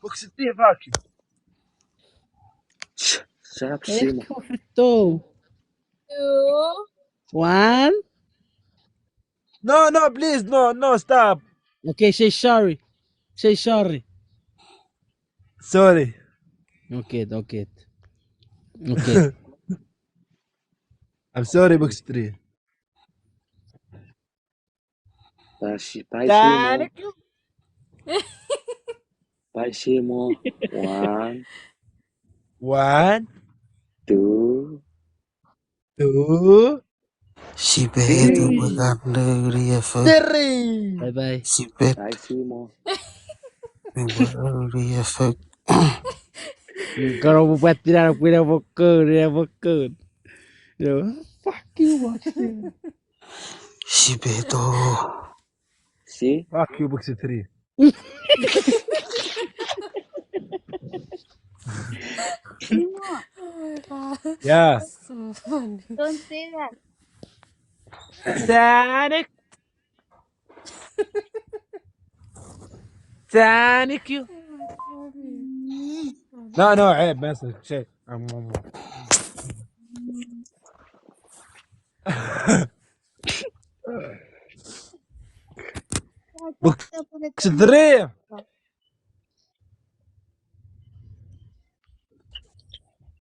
بوكس 3 فاكيو. Shut up, Simo. Ecco fatto. 2. 1. No, please, no, stop. Okay, say sorry. Say sorry. Sorry. Okay. I'm sorry, بوكس 3. Bye, Simo. Thank you. Bye, Simo. 1, 1 2, 2 Si vedo magari rieffetto. 3. Bye bye. Si vedo Bye, Simo. magari rieffetto. Kalau mau buat tidak punya pokok. Fuck you, Box 3. Si vedo. See? Fuck you, بوكس 3. Yeah. So funny. Don't say that. Thank you. No عيب ما يصير شيء. بوكس 3